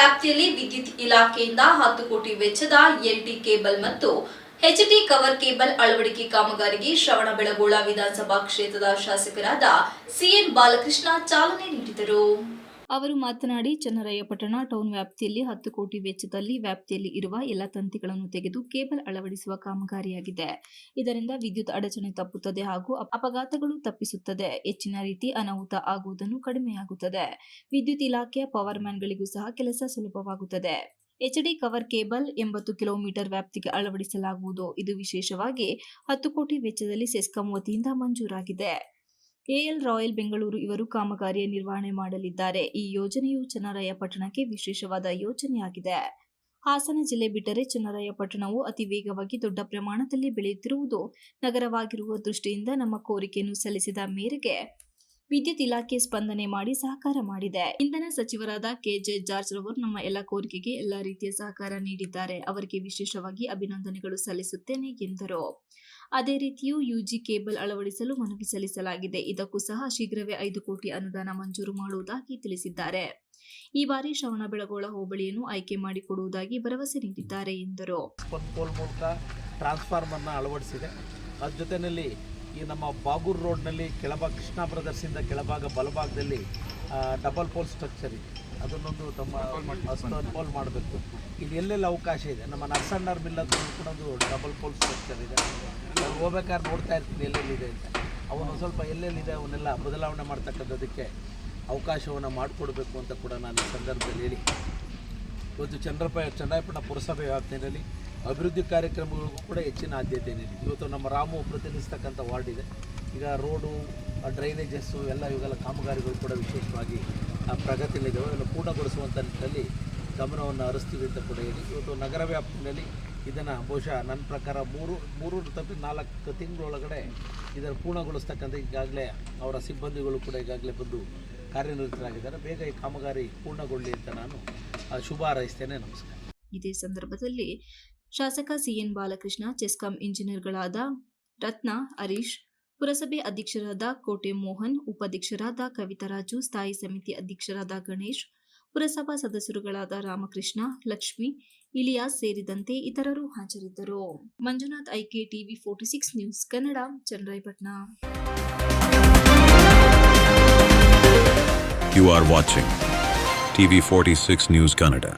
ವ್ಯಾಪ್ತಿಯಲ್ಲಿ ವಿದ್ಯುತ್ ಇಲಾಖೆಯಿಂದ 10 ಕೋಟಿ ವೆಚ್ಚದ ಎಲ್ಟಿ ಕೇಬಲ್ ಮತ್ತು ಎಚ್ಟಿ ಕವರ್ ಕೇಬಲ್ ಅಳವಡಿಕೆ ಕಾಮಗಾರಿಗೆ ಶ್ರವಣಬೆಳಗೊಳ ವಿಧಾನಸಭಾ ಕ್ಷೇತ್ರದ ಶಾಸಕರಾದ ಸಿಎನ್ ಬಾಲಕೃಷ್ಣ ಚಾಲನೆ ನೀಡಿದರು. ಅವರು ಮಾತನಾಡಿ, ಚನ್ನರಾಯಪಟ್ಟಣ ಟೌನ್ ವ್ಯಾಪ್ತಿಯಲ್ಲಿ 10 ಕೋಟಿ ವೆಚ್ಚದಲ್ಲಿ ವ್ಯಾಪ್ತಿಯಲ್ಲಿ ಇರುವ ಎಲ್ಲ ತಂತಿಗಳನ್ನು ತೆಗೆದು ಕೇಬಲ್ ಅಳವಡಿಸುವ ಕಾಮಗಾರಿಯಾಗಿದೆ. ಇದರಿಂದ ವಿದ್ಯುತ್ ಅಡಚಣೆ ತಪ್ಪುತ್ತದೆ ಹಾಗೂ ಅಪಘಾತಗಳು ತಪ್ಪಿಸುತ್ತದೆ. ಹೆಚ್ಚಿನ ರೀತಿ ಅನಾಹುತ ಆಗುವುದನ್ನು ಕಡಿಮೆಯಾಗುತ್ತದೆ. ವಿದ್ಯುತ್ ಇಲಾಖೆಯ ಪವರ್ ಮ್ಯಾನ್ಗಳಿಗೂ ಸಹ ಕೆಲಸ ಸುಲಭವಾಗುತ್ತದೆ. ಎಚ್ಡಿ ಕವರ್ ಕೇಬಲ್ 80 ಕಿಲೋಮೀಟರ್ ವ್ಯಾಪ್ತಿಗೆ ಅಳವಡಿಸಲಾಗುವುದು. ಇದು ವಿಶೇಷವಾಗಿ 10 ಕೋಟಿ ವೆಚ್ಚದಲ್ಲಿ ಸೆಸ್ಕಾಂ ವತಿಯಿಂದ ಮಂಜೂರಾಗಿದೆ. ಎಎಲ್ ರಾಯಲ್ ಬೆಂಗಳೂರು ಇವರು ಕಾಮಗಾರಿಯ ನಿರ್ವಹಣೆ ಮಾಡಲಿದ್ದಾರೆ. ಈ ಯೋಜನೆಯು ಚನ್ನರಾಯಪಟ್ಟಣಕ್ಕೆ ವಿಶೇಷವಾದ ಯೋಜನೆಯಾಗಿದೆ. ಹಾಸನ ಜಿಲ್ಲೆ ಬಿಟ್ಟರೆ ಚನ್ನರಾಯಪಟ್ಟಣವು ಅತಿ ವೇಗವಾಗಿ ದೊಡ್ಡ ಪ್ರಮಾಣದಲ್ಲಿ ಬೆಳೆಯುತ್ತಿರುವುದು ನಗರವಾಗಿರುವ ದೃಷ್ಟಿಯಿಂದ ನಮ್ಮ ಕೋರಿಕೆಯನ್ನು ಸಲ್ಲಿಸಿದ ಮೇರೆಗೆ ವಿದ್ಯುತ್ ಇಲಾಖೆ ಸ್ಪಂದನೆ ಮಾಡಿ ಸಹಕಾರ ಮಾಡಿದೆ. ಇಂಧನ ಸಚಿವರಾದ ಕೆಜೆ ಜಾರ್ಜ್ ರವರು ನಮ್ಮ ಎಲ್ಲ ಕೋರಿಕೆಗೆ ಎಲ್ಲ ರೀತಿಯ ಸಹಕಾರ ನೀಡಿದ್ದಾರೆ. ಅವರಿಗೆ ವಿಶೇಷವಾಗಿ ಅಭಿನಂದನೆಗಳು ಸಲ್ಲಿಸುತ್ತೇನೆ ಎಂದರು. ಅದೇ ರೀತಿಯೂ ಯುಜಿ ಕೇಬಲ್ ಅಳವಡಿಸಲು ಮನವಿ ಸಲ್ಲಿಸಲಾಗಿದೆ. ಇದಕ್ಕೂ ಸಹ ಶೀಘ್ರವೇ 5 ಕೋಟಿ ಅನುದಾನ ಮಂಜೂರು ಮಾಡುವುದಾಗಿ ತಿಳಿಸಿದ್ದಾರೆ. ಈ ಬಾರಿ ಶ್ರವಣಬೆಳಗೊಳ ಹೋಬಳಿಯನ್ನು ಆಯ್ಕೆ ಮಾಡಿಕೊಡುವುದಾಗಿ ಭರವಸೆ ನೀಡಿದ್ದಾರೆ ಎಂದರು. ಪೋಲ್ ಮೂಲಕ ಟ್ರಾನ್ಸ್ಫಾರ್ಮರ್ನ ಅಳವಡಿಸಿದೆ. ಅದ್ರ ಜೊತೆಯಲ್ಲಿ ಈ ನಮ್ಮ ಬಾಗೂರು ರೋಡ್ನಲ್ಲಿ ಕೆಳಭಾಗ ಕೃಷ್ಣ ಬ್ರದರ್ಸಿಂದ ಕೆಳಭಾಗ ಬಲಭಾಗದಲ್ಲಿ ಡಬಲ್ ಪೋಲ್ ಸ್ಟ್ರಕ್ಚರ್ ಇದೆ. ಅದನ್ನೊಂದು ಪೋಲ್ ಮಾಡಬೇಕು. ಇದು ಎಲ್ಲೆಲ್ಲ ಅವಕಾಶ ಇದೆ. ನಮ್ಮ ನರ್ಸಣ್ಣರ್ ಮಿಲ್ ಹತ್ರ ಕೂಡ ಒಂದು ಡಬಲ್ ಪೋಲ್ ಸ್ಟ್ರಕ್ಚರ್ ಇದೆ. ಹೋಗ್ಬೇಕಾದ್ರೆ ನೋಡ್ತಾ ಇರ್ತೀನಿ ಎಲ್ಲೆಲ್ಲಿದೆ ಅಂತ. ಅವನು ಸ್ವಲ್ಪ ಎಲ್ಲೆಲ್ಲಿದೆ ಅವನ್ನೆಲ್ಲ ಬದಲಾವಣೆ ಮಾಡ್ತಕ್ಕಂಥದ್ದಕ್ಕೆ ಅವಕಾಶವನ್ನು ಮಾಡಿಕೊಡ್ಬೇಕು ಅಂತ ಕೂಡ ನಾನು ಈ ಸಂದರ್ಭದಲ್ಲಿ ಹೇಳಿ, ಇವತ್ತು ಚನ್ನರಾಯಪಟ್ಟಣ ಪುರಸಭೆ ವ್ಯಾಪ್ತಿಯಲ್ಲಿ ಅಭಿವೃದ್ಧಿ ಕಾರ್ಯಕ್ರಮಗಳಿಗೂ ಕೂಡ ಹೆಚ್ಚಿನ ಆದ್ಯತೆ ನೀಡಿ. ಇವತ್ತು ನಮ್ಮ ರಾಮು ಪ್ರತಿನಿಧಿಸ್ತಕ್ಕಂಥ ವಾರ್ಡ್ ಇದೆ. ಈಗ ರೋಡು, ಡ್ರೈನೇಜಸ್ಸು ಇವೆಲ್ಲ ಕಾಮಗಾರಿಗಳು ಕೂಡ ವಿಶೇಷವಾಗಿ ಪ್ರಗತಿಯಲ್ಲಿದ್ದಾವೆ. ಅದನ್ನು ಪೂರ್ಣಗೊಳಿಸುವಂಥ ನಿಟ್ಟಿನಲ್ಲಿ ಗಮನವನ್ನು ಹರಿಸ್ತೀವಿ ಅಂತ ಕೂಡ ಹೇಳಿ, ಇವತ್ತು ನಗರ ವ್ಯಾಪ್ತಿಯಲ್ಲಿ ಇದನ್ನು ಬಹುಶಃ ನನ್ನ ಪ್ರಕಾರ 3-4 ತಿಂಗಳೊಳಗಡೆ ಇದನ್ನು ಪೂರ್ಣಗೊಳಿಸ್ತಕ್ಕಂಥ ಈಗಾಗಲೇ ಅವರ ಸಿಬ್ಬಂದಿಗಳು ಕೂಡ ಈಗಾಗಲೇ ಬಂದು ಕಾರ್ಯನಿರತರಾಗಿದ್ದಾರೆ. ಬೇಗ ಈ ಕಾಮಗಾರಿ ಪೂರ್ಣಗೊಳ್ಳಲಿ ಅಂತ ನಾನು ಶುಭ ಹಾರೈಸ್ತೇನೆ. ನಮಸ್ಕಾರ. ಇದೇ ಸಂದರ್ಭದಲ್ಲಿ ಶಾಸಕ ಸಿಎನ್ ಬಾಲಕೃಷ್ಣ, ಚೆಸ್ಕಾಂ ಇಂಜಿನಿಯರ್ಗಳಾದ ರತ್ನ, ಹರೀಶ್, ಪುರಸಭೆ ಅಧ್ಯಕ್ಷರಾದ ಕೋಟೆ ಮೋಹನ್, ಉಪಾಧ್ಯಕ್ಷರಾದ ಕವಿತರಾಜು, ಸ್ಥಾಯಿ ಸಮಿತಿ ಅಧ್ಯಕ್ಷರಾದ ಗಣೇಶ್, ಪುರಸಭಾ ಸದಸ್ಯರುಗಳಾದ ರಾಮಕೃಷ್ಣ, ಲಕ್ಷ್ಮಿ, ಇಲಿಯಾಸ್ ಸೇರಿದಂತೆ ಇತರರು ಹಾಜರಿದ್ದರು. Manjunath, IK, TV 46 news Kannada, Channarayapatna. You are watching TV 46 News Kannada.